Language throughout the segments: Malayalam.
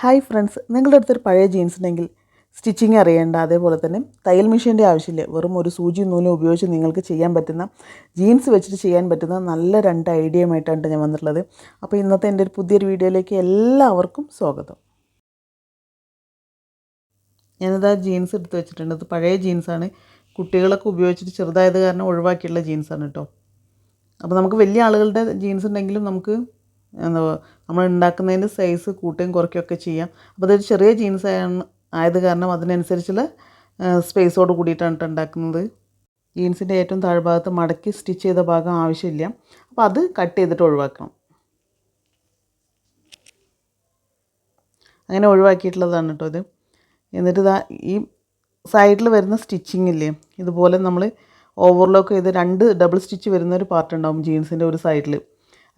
ഹായ് ഫ്രണ്ട്സ്, നിങ്ങളുടെ അടുത്തൊരു പഴയ ജീൻസ് ഉണ്ടെങ്കിൽ സ്റ്റിച്ചിങ് അറിയേണ്ട, അതേപോലെ തന്നെ തയ്യൽ മെഷീൻ്റെ ആവശ്യമില്ല, വെറും ഒരു സൂചി നൂലും ഉപയോഗിച്ച് നിങ്ങൾക്ക് ചെയ്യാൻ പറ്റുന്ന, ജീൻസ് വെച്ചിട്ട് ചെയ്യാൻ പറ്റുന്ന നല്ല രണ്ട് ഐഡിയയുമായിട്ടാണ് ഞാൻ വന്നിട്ടുള്ളത്. അപ്പോൾ ഇന്നത്തെ എൻ്റെ ഒരു പുതിയൊരു വീഡിയോയിലേക്ക് എല്ലാവർക്കും സ്വാഗതം. ഞാനിതാ ജീൻസ് എടുത്ത് വെച്ചിട്ടുണ്ട്. ഇത് പഴയ ജീൻസാണ്, കുട്ടികളൊക്കെ ഉപയോഗിച്ചിട്ട് ചെറുതായത് കാരണം ഒഴിവാക്കിയുള്ള ജീൻസാണ് കേട്ടോ. അപ്പോൾ നമുക്ക് വലിയ ആളുകളുടെ ജീൻസ് ഉണ്ടെങ്കിലും നമുക്ക് എന്താ നമ്മൾ ഉണ്ടാക്കുന്നതിൻ്റെ സൈസ് കൂട്ടുകയും കുറയ്ക്കുകയൊക്കെ ചെയ്യാം. അപ്പോൾ അതൊരു ചെറിയ ജീൻസ് ആയത് കാരണം അതിനനുസരിച്ചുള്ള സ്പേസോട് കൂടിയിട്ടാണ് ഉണ്ടാക്കുന്നത്. ജീൻസിൻ്റെ ഏറ്റവും താഴ്ഭാഗത്ത് മടക്കി സ്റ്റിച്ച് ചെയ്ത ഭാഗം ആവശ്യമില്ല, അപ്പോൾ അത് കട്ട് ചെയ്തിട്ട് ഒഴിവാക്കണം. അങ്ങനെ ഒഴിവാക്കിയിട്ടുള്ളതാണ് കേട്ടോ ഇത്. എന്നിട്ട് ഇതാ ഈ സൈഡിൽ വരുന്ന സ്റ്റിച്ചിങ് ഇല്ലേ, ഇതുപോലെ നമ്മൾ ഓവർലോക്ക് ചെയ്ത് രണ്ട് ഡബിൾ സ്റ്റിച്ച് വരുന്ന ഒരു പാർട്ട് ഉണ്ടാവും ജീൻസിൻ്റെ ഒരു സൈഡിൽ.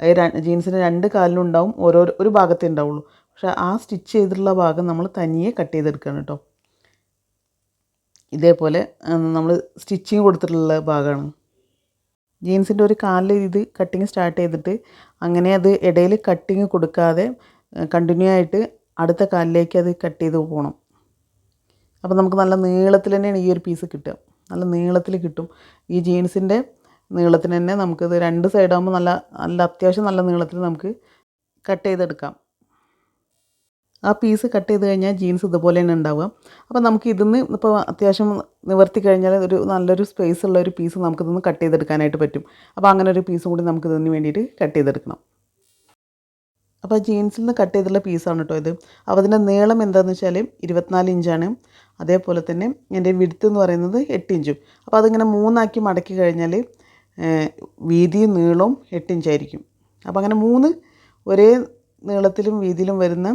അത് ജീൻസിൻ്റെ രണ്ട് കാലിലും ഉണ്ടാവും, ഒരു ഭാഗത്തേ ഉണ്ടാവുള്ളൂ. പക്ഷേ ആ സ്റ്റിച്ച് ചെയ്തിട്ടുള്ള ഭാഗം നമ്മൾ തനിയെ കട്ട് ചെയ്തെടുക്കുകയാണ് കേട്ടോ. ഇതേപോലെ നമ്മൾ സ്റ്റിച്ചിങ് കൊടുത്തിട്ടുള്ള ഭാഗമാണ്. ജീൻസിൻ്റെ ഒരു കാലിൽ ഇത് കട്ടിങ് സ്റ്റാർട്ട് ചെയ്തിട്ട് അങ്ങനെ അത് ഇടയിൽ കട്ടിങ് കൊടുക്കാതെ കണ്ടിന്യൂ ആയിട്ട് അടുത്ത കാലിലേക്ക് അത് കട്ട് ചെയ്ത് പോകണം. അപ്പോൾ നമുക്ക് നല്ല നീളത്തിൽ തന്നെയാണ് ഈ ഒരു പീസ് കിട്ടുക. നല്ല നീളത്തിൽ കിട്ടും. ഈ ജീൻസിൻ്റെ നീളത്തിന് തന്നെ നമുക്കിത് രണ്ട് സൈഡാകുമ്പോൾ നല്ല അത്യാവശ്യം നല്ല നീളത്തിൽ നമുക്ക് കട്ട് ചെയ്തെടുക്കാം. ആ പീസ് കട്ട് ചെയ്ത് കഴിഞ്ഞാൽ ജീൻസ് ഇതുപോലെ തന്നെ ഉണ്ടാവുക. അപ്പോൾ നമുക്ക് ഇതിന്ന് ഇപ്പോൾ അത്യാവശ്യം നിവർത്തി കഴിഞ്ഞാൽ ഒരു നല്ലൊരു സ്പേസ് ഉള്ള ഒരു പീസ് നമുക്കിതൊന്ന് കട്ട് ചെയ്തെടുക്കാനായിട്ട് പറ്റും. അപ്പോൾ അങ്ങനെ ഒരു പീസും കൂടി നമുക്ക് ഇതിന് വേണ്ടിയിട്ട് കട്ട് ചെയ്തെടുക്കണം. അപ്പോൾ ജീൻസിൽ നിന്ന് കട്ട് ചെയ്തിട്ടുള്ള പീസാണ് കേട്ടോ ഇത്. അപ്പോൾ അതിൻ്റെ നീളം എന്താണെന്ന് വെച്ചാൽ 24 ഇഞ്ചാണ്. അതേപോലെ തന്നെ എൻ്റെ വിഡ്ത്ത് എന്ന് പറയുന്നത് 8 ഇഞ്ചും. അപ്പോൾ അതിങ്ങനെ മൂന്നാക്കി മടക്കി കഴിഞ്ഞാൽ വീതിയും നീളവും 8 ഇഞ്ചായിരിക്കും. അപ്പോൾ അങ്ങനെ മൂന്ന് ഒരേ നീളത്തിലും വീതിയിലും വരുന്ന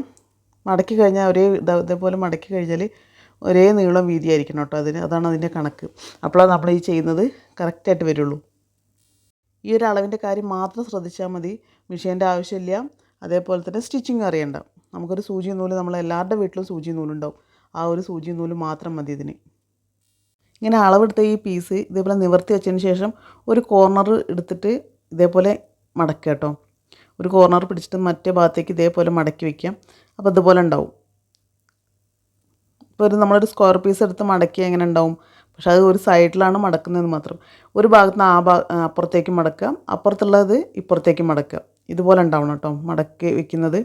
മടക്കി കഴിഞ്ഞാൽ ഇതേപോലെ മടക്കി കഴിഞ്ഞാൽ ഒരേ നീളം വീതിയായിരിക്കണം കേട്ടോ. അതാണ് അതിൻ്റെ കണക്ക്. അപ്പോഴാണ് നമ്മൾ ഈ ചെയ്യുന്നത് കറക്റ്റായിട്ട് വരുള്ളൂ. ഈ ഒരു അളവിൻ്റെ കാര്യം മാത്രം ശ്രദ്ധിച്ചാൽ മതി. മെഷീൻ്റെ ആവശ്യമില്ല, അതേപോലെ തന്നെ സ്റ്റിച്ചിങ് അറിയണ്ട. നമുക്കൊരു സൂചി നൂല്, നമ്മളെല്ലാവരുടെ വീട്ടിലും സൂചി നൂലുണ്ടാവും. ആ ഒരു സൂചി നൂല് മാത്രം മതി ഇതിന്. ഇങ്ങനെ അളവെടുത്ത ഈ പീസ് ഇതേപോലെ നിവർത്തി വെച്ചതിന് ശേഷം ഒരു കോർണർ എടുത്തിട്ട് ഇതേപോലെ മടക്കുക കേട്ടോ. ഒരു കോർണർ പിടിച്ചിട്ട് മറ്റേ ഭാഗത്തേക്ക് ഇതേപോലെ മടക്കി വയ്ക്കാം. അപ്പോൾ ഇതുപോലെ ഉണ്ടാവും. ഇപ്പോൾ നമ്മളൊരു സ്ക്വയർ പീസ് എടുത്ത് മടക്കിയാൽ എങ്ങനെ ഉണ്ടാവും, പക്ഷേ അത് ഒരു സൈഡിലാണ് മടക്കുന്നതെന്ന് മാത്രം. ഒരു ഭാഗത്ത് നിന്ന് അപ്പുറത്തേക്ക് മടക്കുക, അപ്പുറത്തുള്ളത് ഇപ്പുറത്തേക്ക് മടക്കുക. ഇതുപോലെ ഉണ്ടാവണം കേട്ടോ മടക്കി വയ്ക്കുന്നത്.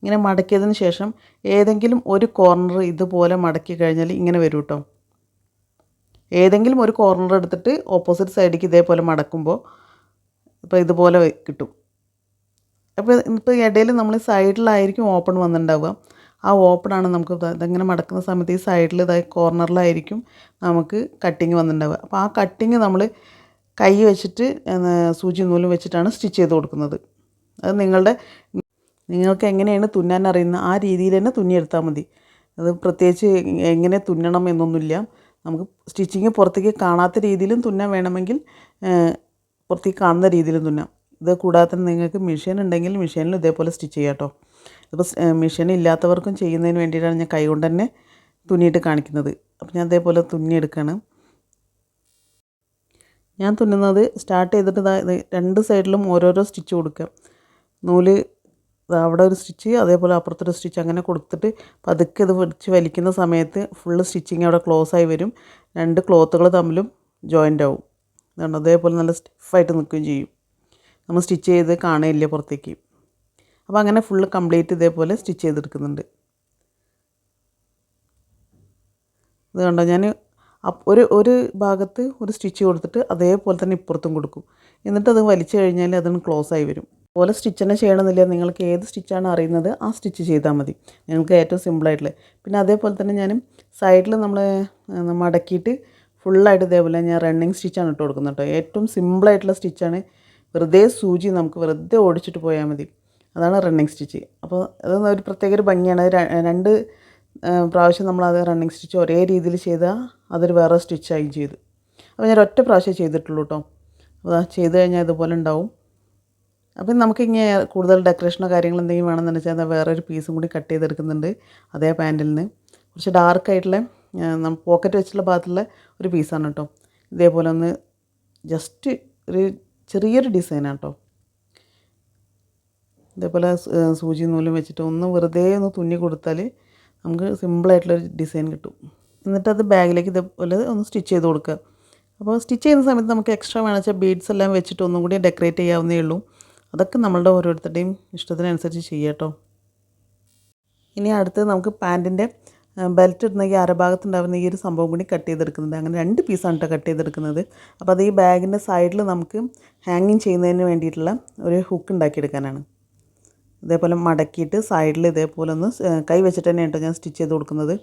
ഇങ്ങനെ മടക്കിയതിന് ശേഷം ഏതെങ്കിലും ഒരു കോർണർ ഇതുപോലെ മടക്കി കഴിഞ്ഞാൽ ഇങ്ങനെ വരും കേട്ടോ. ഏതെങ്കിലും ഒരു കോർണർ എടുത്തിട്ട് ഓപ്പോസിറ്റ് സൈഡിലേക്ക് ഇതേപോലെ മടക്കുമ്പോൾ ഇപ്പോൾ ഇതുപോലെ കിട്ടും. ഇപ്പോൾ ഇടയിൽ നമ്മൾ സൈഡിലായിരിക്കും ഓപ്പൺ വന്നിട്ടുണ്ടാവുക. ആ ഓപ്പണാണ് നമുക്ക് ഇതെങ്ങനെ മടക്കുന്ന സമയത്ത് ഈ സൈഡിൽ കോർണറിലായിരിക്കും നമുക്ക് കട്ടിങ് വന്നിട്ടുണ്ടാവുക. അപ്പോൾ ആ കട്ടിങ് നമ്മൾ കൈ വെച്ചിട്ട് സൂചി നൂലും വെച്ചിട്ടാണ് സ്റ്റിച്ച് ചെയ്ത് കൊടുക്കുന്നത്. അത് നിങ്ങൾക്ക് എങ്ങനെയാണ് തുന്നാൻ അറിയുന്നത് ആ രീതിയിൽ തന്നെ തുന്നിയെടുത്താൽ മതി. അത് പ്രത്യേകിച്ച് എങ്ങനെ തുന്നണം എന്നൊന്നുമില്ല. നമുക്ക് സ്റ്റിച്ചിങ് പുറത്തേക്ക് കാണാത്ത രീതിയിലും തുന്നാൻ വേണമെങ്കിൽ പുറത്തേക്ക് കാണുന്ന രീതിയിലും തുന്നാം. ഇത് കൂടാതെ തന്നെ നിങ്ങൾക്ക് മെഷീൻ ഉണ്ടെങ്കിൽ മെഷീനിൽ ഇതേപോലെ സ്റ്റിച്ച് ചെയ്യാം കേട്ടോ. ഇപ്പോൾ മെഷീൻ ഇല്ലാത്തവർക്കും ചെയ്യുന്നതിന് വേണ്ടിയിട്ടാണ് ഞാൻ കൈ കൊണ്ട് തന്നെ തുന്നിയിട്ട് കാണിക്കുന്നത്. അപ്പോൾ ഞാൻ അതേപോലെ തുന്നിയെടുക്കുകയാണ്. ഞാൻ തുന്നുന്നത് സ്റ്റാർട്ട് ചെയ്തിട്ട് രണ്ട് സൈഡിലും ഓരോരോ സ്റ്റിച്ച് കൊടുക്കുക. നൂല് അവിടെ ഒരു സ്റ്റിച്ച്, അതേപോലെ അപ്പുറത്തൊരു സ്റ്റിച്ച്, അങ്ങനെ കൊടുത്തിട്ട് പതുക്കെ ഇത് പിടിച്ച് വലിക്കുന്ന സമയത്ത് ഫുള്ള് സ്റ്റിച്ചിങ് അവിടെ ക്ലോസ് ആയി വരും. രണ്ട് ക്ലോത്തുകൾ തമ്മിലും ജോയിൻ്റ് ആവും. ഇതാണ് അതേപോലെ നല്ല സ്റ്റിഫായിട്ട് നിൽക്കുകയും ചെയ്യും. നമ്മൾ സ്റ്റിച്ച് ചെയ്ത് കാണുകയില്ല പുറത്തേക്ക്. അപ്പോൾ അങ്ങനെ ഫുള്ള് കംപ്ലീറ്റ് ഇതേപോലെ സ്റ്റിച്ച് ചെയ്തെടുക്കുന്നുണ്ട്. ഇത് കണ്ടോ, ഞാൻ ഒരു ഭാഗത്ത് ഒരു സ്റ്റിച്ച് കൊടുത്തിട്ട് അതേപോലെ തന്നെ ഇപ്പുറത്തും കൊടുക്കും. എന്നിട്ട് അത് വലിച്ചു കഴിഞ്ഞാൽ അതൊന്ന് ക്ലോസ് ആയി വരും. അതുപോലെ സ്റ്റിച്ച് തന്നെ ചെയ്യണമെന്നില്ല, നിങ്ങൾക്ക് ഏത് സ്റ്റിച്ചാണ് അറിയുന്നത് ആ സ്റ്റിച്ച് ചെയ്താൽ മതി. നിങ്ങൾക്ക് ഏറ്റവും സിമ്പിളായിട്ടുള്ള. പിന്നെ അതേപോലെ തന്നെ ഞാൻ സൈഡിൽ നമ്മൾ മടക്കിയിട്ട് ഫുള്ളായിട്ട് ഇതേപോലെ ഞാൻ റണ്ണിങ് സ്റ്റിച്ചാണ് ഇട്ട് കൊടുക്കുന്നത് കേട്ടോ. ഏറ്റവും സിമ്പിളായിട്ടുള്ള സ്റ്റിച്ചാണ്. വെറുതെ സൂചി നമുക്ക് വെറുതെ ഓടിച്ചിട്ട് പോയാൽ മതി. അതാണ് റണ്ണിങ് സ്റ്റിച്ച്. അപ്പോൾ അത് ഒരു പ്രത്യേക ഒരു ഭംഗിയാണ്. രണ്ട് പ്രാവശ്യം നമ്മളത് റണ്ണിങ് സ്റ്റിച്ച് ഒരേ രീതിയിൽ ചെയ്താൽ അതൊരു വേറെ സ്റ്റിച്ചായി ചെയ്തു. അപ്പോൾ ഞാൻ ഒറ്റ പ്രാവശ്യം ചെയ്തിട്ടുള്ളൂ കേട്ടോ. അപ്പോൾ ചെയ്ത് കഴിഞ്ഞാൽ ഇതുപോലെ ഉണ്ടാവും. അപ്പം നമുക്കിങ്ങനെ കൂടുതൽ ഡെക്കറേഷനോ കാര്യങ്ങളോ എന്തെങ്കിലും വേണമെന്ന് വെച്ചാൽ വേറൊരു പീസും കൂടി കട്ട് ചെയ്തെടുക്കുന്നുണ്ട്. അതേ പാൻറ്റിൽ നിന്ന് കുറച്ച് ഡാർക്കായിട്ടുള്ള പോക്കറ്റ് വെച്ചുള്ള ഭാഗത്തുള്ള ഒരു പീസാണ് കേട്ടോ. ഇതേപോലെ ഒന്ന് ജസ്റ്റ് ഒരു ചെറിയൊരു ഡിസൈനാണ് കേട്ടോ. ഇതേപോലെ സൂചി നൂലും വെച്ചിട്ട് ഒന്ന് വെറുതെ ഒന്ന് തുന്നി കൊടുത്താൽ നമുക്ക് സിമ്പിളായിട്ടുള്ളൊരു ഡിസൈൻ കിട്ടും. എന്നിട്ടത് ബാഗിലേക്ക് ഇതേപോലെ ഒന്ന് സ്റ്റിച്ച് ചെയ്ത് കൊടുക്കുക. അപ്പോൾ സ്റ്റിച്ച് ചെയ്യുന്ന സമയത്ത് നമുക്ക് എക്സ്ട്രാ വേണമെന്ന് വെച്ചാൽ ബീഡ്സ് എല്ലാം വെച്ചിട്ട് ഒന്നും കൂടി ഡെക്കറേറ്റ് ചെയ്യാവുന്നേ ഉള്ളൂ. അതൊക്കെ നമ്മളുടെ ഓരോരുത്തരുടെയും ഇഷ്ടത്തിനനുസരിച്ച് ചെയ്യാം കേട്ടോ. ഇനി അടുത്തത് നമുക്ക് പാൻറ്റിൻ്റെ ബെൽറ്റ് ഇടുന്ന ഈ അരഭാഗത്തുണ്ടാകുന്ന ഈ ഒരു സംഭവം കൂടി കട്ട് ചെയ്തെടുക്കുന്നുണ്ട്. അങ്ങനെ 2 പീസാണ് കേട്ടോ കട്ട് ചെയ്തെടുക്കുന്നത്. അപ്പോൾ അത് ഈ ബാഗിൻ്റെ സൈഡിൽ നമുക്ക് ഹാങ്ങിങ് ചെയ്യുന്നതിന് വേണ്ടിയിട്ടുള്ള ഒരു ഹുക്ക് ഉണ്ടാക്കിയെടുക്കാനാണ്. ഇതേപോലെ മടക്കിയിട്ട് സൈഡിൽ ഇതേപോലെ ഒന്ന് കൈ വെച്ചിട്ട് തന്നെ കേട്ടോ ഞാൻ സ്റ്റിച്ച് ചെയ്ത് കൊടുക്കുന്നത്.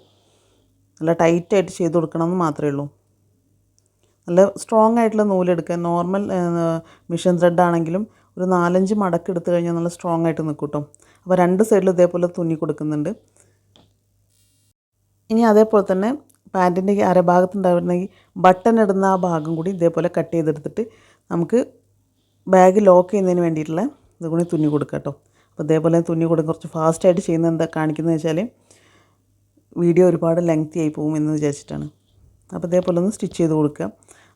നല്ല ടൈറ്റായിട്ട് ചെയ്ത് കൊടുക്കണമെന്ന് മാത്രമേ ഉള്ളൂ. നല്ല സ്ട്രോങ് ആയിട്ടുള്ള നൂലെടുക്കുക. നോർമൽ മിഷൻ ത്രെഡ് ആണെങ്കിലും ഒരു 4-5 മടക്ക് എടുത്തു കഴിഞ്ഞാൽ നല്ല സ്ട്രോങ് ആയിട്ട് നിൽക്കും കേട്ടോ. അപ്പോൾ 2 സൈഡിലും ഇതേപോലെ തുന്നി കൊടുക്കുന്നുണ്ട്. ഇനി അതേപോലെ തന്നെ പാൻറ്റിൻ്റെ ഈ അരഭാഗത്തുണ്ടാവുന്ന ഈ ബട്ടൺ ഇടുന്ന ആ ഭാഗം കൂടി ഇതേപോലെ കട്ട് ചെയ്തെടുത്തിട്ട് നമുക്ക് ബാഗ് ലോക്ക് ചെയ്യുന്നതിന് വേണ്ടിയിട്ടുള്ള ഇത് കൂടി തുന്നി കൊടുക്കുക കേട്ടോ. അപ്പോൾ ഇതേപോലെ തുന്നി കൊടുക്കുക. കുറച്ച് ഫാസ്റ്റായിട്ട് ചെയ്യുന്നത് എന്താ കാണിക്കുന്നത് വെച്ചാൽ വീഡിയോ ഒരുപാട് ലെങ്തി ആയി പോകും എന്ന് വിചാരിച്ചിട്ടാണ്. അപ്പോൾ ഇതേപോലെ ഒന്ന് സ്റ്റിച്ച് ചെയ്ത് കൊടുക്കുക.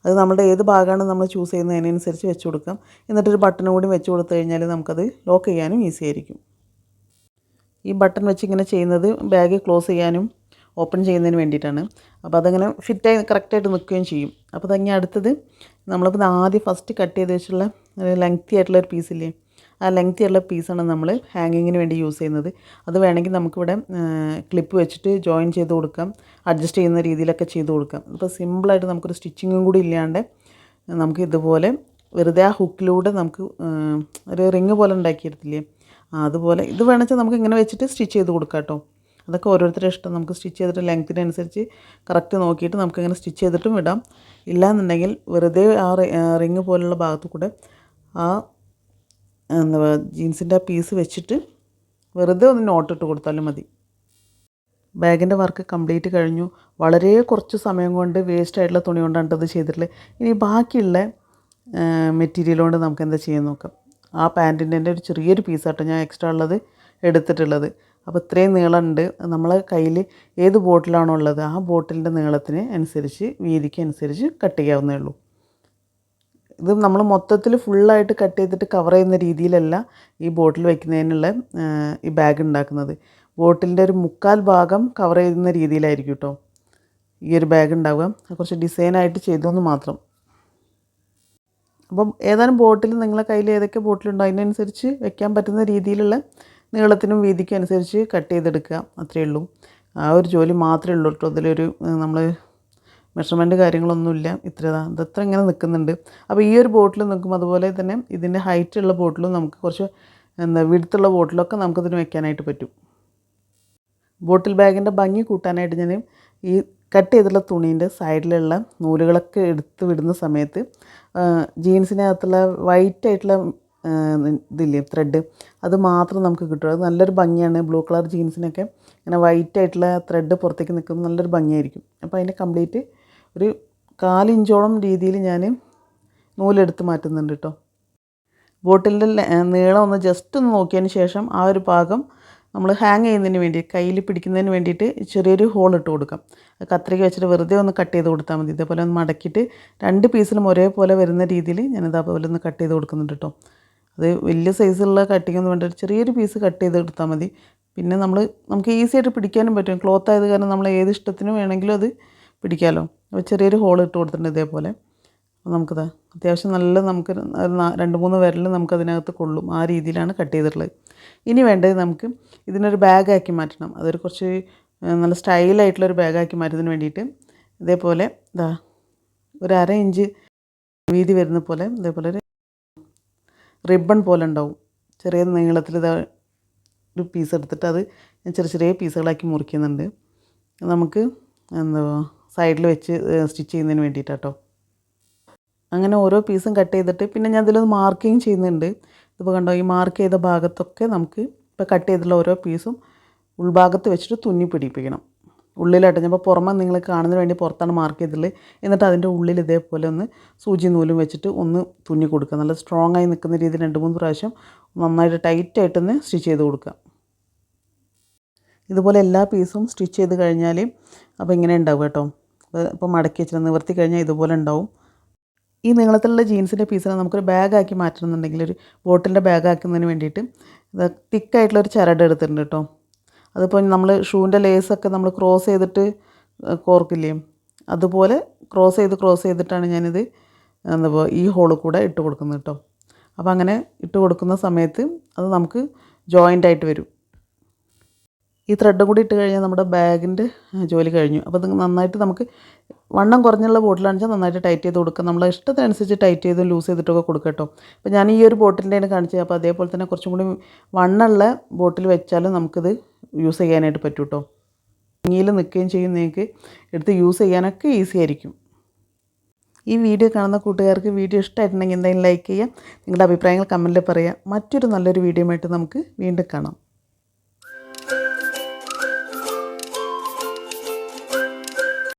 അത് നമ്മുടെ ഏത് ഭാഗമാണ് നമ്മൾ ചൂസ് ചെയ്യുന്നതിനനുസരിച്ച് വെച്ച് കൊടുക്കാം. എന്നിട്ടൊരു ബട്ടൺ കൂടി വെച്ച് കൊടുത്തു കഴിഞ്ഞാൽ നമുക്കത് ലോക്ക് ചെയ്യാനും ഈസി ആയിരിക്കും. ഈ ബട്ടൺ വെച്ച് ഇങ്ങനെ ചെയ്യുന്നത് ബാഗ് ക്ലോസ് ചെയ്യാനും ഓപ്പൺ ചെയ്യുന്നതിന് വേണ്ടിയിട്ടാണ്. അപ്പോൾ അതങ്ങനെ ഫിറ്റായി കറക്റ്റായിട്ട് നിൽക്കുകയും ചെയ്യും. അപ്പോൾ അതങ്ങനെ അടുത്തത് നമ്മളിപ്പോൾ ആദ്യം ഫസ്റ്റ് കട്ട് ചെയ്ത് വെച്ചുള്ള ലെങ്തി ആയിട്ടുള്ളൊരു പീസില്ലേ, ആ ലെങ്തി ആയിട്ടുള്ള പീസാണ് നമ്മൾ ഹാങ്ങിങ്ങിന് വേണ്ടി യൂസ് ചെയ്യുന്നത്. അത് വേണമെങ്കിൽ നമുക്കിവിടെ ക്ലിപ്പ് വെച്ചിട്ട് ജോയിൻ ചെയ്ത് കൊടുക്കാം, അഡ്ജസ്റ്റ് ചെയ്യുന്ന രീതിയിലൊക്കെ ചെയ്ത് കൊടുക്കാം. അപ്പോൾ സിമ്പിളായിട്ട് നമുക്കൊരു സ്റ്റിച്ചിങ്ങും കൂടി ഇല്ലാണ്ട് നമുക്ക് ഇതുപോലെ വെറുതെ ആ ഹുക്കിലൂടെ നമുക്ക് ഒരു റിങ് പോലെ ഉണ്ടാക്കിയെടുത്തില്ലേ, അതുപോലെ ഇത് വേണമെങ്കിൽ നമുക്ക് ഇങ്ങനെ വെച്ചിട്ട് സ്റ്റിച്ച് ചെയ്ത് കൊടുക്കാം കേട്ടോ. അതൊക്കെ ഓരോരുത്തരുടെ ഇഷ്ടം. നമുക്ക് സ്റ്റിച്ച് ചെയ്തിട്ട് ലെങ്ത്തിനനുസരിച്ച് കറക്റ്റ് നോക്കിയിട്ട് നമുക്കിങ്ങനെ സ്റ്റിച്ച് ചെയ്തിട്ടും ഇടാം. ഇല്ലയെന്നുണ്ടെങ്കിൽ വെറുതെ ആ റിങ് പോലുള്ള ഭാഗത്തു കൂടെ ആ എന്താ ജീൻസിൻ്റെ പീസ് വെച്ചിട്ട് വെറുതെ ഒന്ന് നോട്ടിട്ട് കൊടുത്താലും മതി. ബാഗിൻ്റെ വർക്ക് കംപ്ലീറ്റ് കഴിഞ്ഞു. വളരെ കുറച്ച് സമയം കൊണ്ട് വേസ്റ്റ് ആയിട്ടുള്ള തുണി കൊണ്ടാണ് ഇത് ചെയ്തിട്ടുള്ളത്. ഇനി ബാക്കിയുള്ള മെറ്റീരിയൽ കൊണ്ട് നമുക്ക് എന്താ ചെയ്യാൻ നോക്കാം. ആ പാൻറ്റിൻ്റെ ഒരു ചെറിയൊരു പീസാട്ടോ ഞാൻ എക്സ്ട്രാ ഉള്ളത് എടുത്തിട്ടുള്ളത്. അപ്പോൾ ഇത്രയും നീളമുണ്ട്. നമ്മളെ കയ്യിൽ ഏത് ബോട്ടിലാണോ ഉള്ളത് ആ ബോട്ടിലിൻ്റെ നീളത്തിന് അനുസരിച്ച് വീതിക്ക് അനുസരിച്ച് കട്ട് ചെയ്യാവുന്നേ ഉള്ളൂ. ഇത് നമ്മൾ മൊത്തത്തിൽ ഫുള്ളായിട്ട് കട്ട് ചെയ്തിട്ട് കവർ ചെയ്യുന്ന രീതിയിലല്ല ഈ ബോട്ടിൽ വയ്ക്കുന്നതിനുള്ള ഈ ബാഗ് ഉണ്ടാക്കുന്നത്. ബോട്ടിലിൻ്റെ ഒരു 1/4 ഭാഗം കവർ ചെയ്യുന്ന രീതിയിലായിരിക്കും കേട്ടോ ഈ ഒരു ബാഗ് ഉണ്ടാവുക. കുറച്ച് ഡിസൈനായിട്ട് ചെയ്തതെന്ന് മാത്രം. അപ്പം ഏതാനും ബോട്ടിൽ നിങ്ങളെ കയ്യിൽ ഏതൊക്കെ ബോട്ടിലുണ്ടോ അതിനനുസരിച്ച് വെക്കാൻ പറ്റുന്ന രീതിയിലുള്ള നീളത്തിനും വീതിക്കും അനുസരിച്ച് കട്ട് ചെയ്തെടുക്കുക. അത്രയേ ഉള്ളൂ. ആ ഒരു ജോലി മാത്രമേ ഉള്ളൂ കേട്ടോ. അതിലൊരു നമ്മൾ മെഷർമെൻറ്റ് കാര്യങ്ങളൊന്നുമില്ല. ഇതത്ര ഇങ്ങനെ നിൽക്കുന്നുണ്ട്. അപ്പോൾ ഈ ഒരു ബോട്ടിൽ നിൽക്കും. അതുപോലെ തന്നെ ഇതിൻ്റെ ഹൈറ്റുള്ള ബോട്ടിലും നമുക്ക് കുറച്ച് വിടുത്തുള്ള ബോട്ടിലൊക്കെ നമുക്കിതിന് വെക്കാനായിട്ട് പറ്റും. ബോട്ടിൽ ബാഗിൻ്റെ ഭംഗി കൂട്ടാനായിട്ട് ഞാൻ ഈ കട്ട് ചെയ്തിട്ടുള്ള തുണീൻ്റെ സൈഡിലുള്ള നൂലുകളൊക്കെ എടുത്ത് വിടുന്ന സമയത്ത് ജീൻസിനകത്തുള്ള വൈറ്റായിട്ടുള്ള ഇതില്ലേ ത്രെഡ്, അത് മാത്രം നമുക്ക് കിട്ടും. അത് നല്ലൊരു ഭംഗിയാണ്. ബ്ലൂ കളർ ജീൻസിനൊക്കെ ഇങ്ങനെ വൈറ്റായിട്ടുള്ള ത്രെഡ് പുറത്തേക്ക് നിൽക്കുമ്പോൾ നല്ലൊരു ഭംഗിയായിരിക്കും. അപ്പോൾ അതിൻ്റെ കംപ്ലീറ്റ് ഒരു 1/4 ഇഞ്ചോളം രീതിയിൽ ഞാൻ നൂലെടുത്ത് മാറ്റുന്നുണ്ട് കേട്ടോ. ബോട്ടിലിൻ്റെ നീളം ഒന്ന് ജസ്റ്റ് ഒന്ന് നോക്കിയതിന് ശേഷം ആ ഒരു ഭാഗം നമ്മൾ ഹാങ് ചെയ്യുന്നതിന് വേണ്ടി കയ്യിൽ പിടിക്കുന്നതിന് വേണ്ടിയിട്ട് ചെറിയൊരു ഹോൾ ഇട്ട് കൊടുക്കാം. കത്രിക വെച്ചിട്ട് വെറുതെ ഒന്ന് കട്ട് ചെയ്ത് കൊടുത്താൽ മതി. ഇതേപോലെ ഒന്ന് മടക്കിയിട്ട് 2 പീസിലും ഒരേപോലെ വരുന്ന രീതിയിൽ ഞാനിത് അതുപോലെ ഒന്ന് കട്ട് ചെയ്ത് കൊടുക്കുന്നുണ്ട് കേട്ടോ. അത് വലിയ സൈസുള്ള കട്ടിങ് ഒന്നും വേണ്ട, ചെറിയൊരു പീസ് കട്ട് ചെയ്ത് എടുത്താൽ മതി. പിന്നെ നമുക്ക് ഈസി ആയിട്ട് പിടിക്കാനും പറ്റും. ക്ലോത്ത് ആയത് കാരണം നമ്മൾ ഏത് ഇഷ്ടത്തിനും വേണമെങ്കിലും അത് പിടിക്കാമല്ലോ. അപ്പോൾ ചെറിയൊരു ഹോൾ ഇട്ട് കൊടുത്തിട്ടുണ്ട് ഇതേപോലെ. അപ്പോൾ നമുക്കത് അത്യാവശ്യം നല്ല നമുക്ക് 2-3 വിരൽ നമുക്കതിനകത്ത് കൊള്ളും. ആ രീതിയിലാണ് കട്ട് ചെയ്തിട്ടുള്ളത്. ഇനി വേണ്ടത് നമുക്ക് ഇതിനൊരു ബാഗാക്കി മാറ്റണം. അതൊരു കുറച്ച് നല്ല സ്റ്റൈലായിട്ടുള്ളൊരു ബാഗാക്കി മാറ്റുന്നതിന് വേണ്ടിയിട്ട് ഇതേപോലെ ഒരു 1/2 ഇഞ്ച് വീതി വരുന്ന പോലെ ഇതേപോലെ ഒരു റിബൺ പോലെ ഉണ്ടാവും. ചെറിയ നീളത്തിൽ ഒരു പീസ് എടുത്തിട്ട് അത് ഞാൻ ചെറിയ പീസുകളാക്കി മുറിക്കുന്നുണ്ട്. നമുക്ക് സൈഡിൽ വെച്ച് സ്റ്റിച്ച് ചെയ്യുന്നതിന് വേണ്ടിയിട്ടാട്ടോ. അങ്ങനെ ഓരോ പീസും കട്ട് ചെയ്തിട്ട് പിന്നെ ഞാൻ ഇതിലൊന്ന് മാർക്കിങ് ചെയ്യുന്നുണ്ട്. ഇതിപ്പോൾ കണ്ടോ, ഈ മാർക്ക് ചെയ്ത ഭാഗത്തൊക്കെ നമുക്ക് ഇപ്പോൾ കട്ട് ചെയ്തിട്ടുള്ള ഓരോ പീസും ഉൾഭാഗത്ത് വെച്ചിട്ട് തുന്നി പിടിപ്പിക്കണം. ഉള്ളിലായിട്ട് ഞാൻ ഇപ്പോൾ പുറമെ നിങ്ങൾ കാണുന്നതിന് വേണ്ടി പുറത്താണ് മാർക്ക് ചെയ്തിട്ടുള്ളത്. എന്നിട്ട് അതിൻ്റെ ഉള്ളിൽ ഇതേപോലെ ഒന്ന് സൂചി നൂലും വെച്ചിട്ട് ഒന്ന് തുന്നി കൊടുക്കുക. നല്ല സ്ട്രോങ് ആയി നിൽക്കുന്ന രീതിയിൽ 2-3 പ്രാവശ്യം നന്നായിട്ട് ടൈറ്റായിട്ടൊന്ന് സ്റ്റിച്ച് ചെയ്ത് കൊടുക്കുക. ഇതുപോലെ എല്ലാ പീസും സ്റ്റിച്ച് ചെയ്ത് കഴിഞ്ഞാൽ അപ്പോൾ ഇങ്ങനെ ഉണ്ടാവും കേട്ടോ. ഇപ്പോൾ മടക്കി വെച്ചിട്ട് നിവർത്തി കഴിഞ്ഞാൽ ഇതുപോലെ ഉണ്ടാവും. ഈ നീളത്തിലുള്ള ജീൻസിൻ്റെ പീസിനെ നമുക്കൊരു ബാഗാക്കി മാറ്റണമെന്നുണ്ടെങ്കിൽ ഒരു ബോട്ടിലിൻ്റെ ബാഗാക്കുന്നതിന് വേണ്ടിയിട്ട് ഇത് തിക്കായിട്ടുള്ളൊരു ചരട് എടുത്തിട്ടുണ്ട് കേട്ടോ. അതിപ്പോൾ നമ്മൾ ഷൂവിൻ്റെ ലേസൊക്കെ നമ്മൾ ക്രോസ് ചെയ്തിട്ട് കോർക്കില്ലേ, അതുപോലെ ക്രോസ് ചെയ്തിട്ടാണ് ഞാനിത് എന്താ ഈ ഹോളിൽ കൂടെ ഇട്ട് കൊടുക്കുന്നത് കേട്ടോ. അപ്പോൾ അങ്ങനെ ഇട്ട് കൊടുക്കുന്ന സമയത്ത് അത് നമുക്ക് ജോയിൻ്റ് ആയിട്ട് വരും. ഈ ത്രെഡും കൂടി ഇട്ട് കഴിഞ്ഞാൽ നമ്മുടെ ബാഗിൻ്റെ ജോലി കഴിഞ്ഞു. അപ്പോൾ ഇത് നന്നായിട്ട് നമുക്ക് വണ്ണം കുറഞ്ഞുള്ള ബോട്ടിലാണെന്ന് വെച്ചാൽ നന്നായിട്ട് ടൈറ്റ് ചെയ്ത് കൊടുക്കുക. നമ്മളെ ഇഷ്ടത്തിനനുസരിച്ച് ടൈറ്റ് ചെയ്ത് ലൂസ് ചെയ്തിട്ടൊക്കെ കൊടുക്കുക കേട്ടോ. അപ്പോൾ ഞാൻ ഈ ഒരു ബോട്ടിൻ്റെയാണ് കാണിച്ചത്. അപ്പോൾ അതേപോലെ തന്നെ കുറച്ചും കൂടി വണ്ണമുള്ള ബോട്ടിൽ വെച്ചാലും നമുക്കിത് യൂസ് ചെയ്യാനായിട്ട് പറ്റും കേട്ടോ. ഭംഗിയിൽ നിൽക്കുകയും ചെയ്യും, നിങ്ങൾക്ക് എടുത്ത് യൂസ് ചെയ്യാനൊക്കെ ഈസി ആയിരിക്കും. ഈ വീഡിയോ കാണുന്ന കൂട്ടുകാർക്ക് വീഡിയോ ഇഷ്ടമായിട്ടുണ്ടെങ്കിൽ എന്തായാലും ലൈക്ക് ചെയ്യുക. നിങ്ങളുടെ അഭിപ്രായങ്ങൾ കമൻറ്റിൽ പറയുക. മറ്റൊരു നല്ലൊരു വീഡിയോ ആയിട്ട് നമുക്ക് വീണ്ടും കാണാം.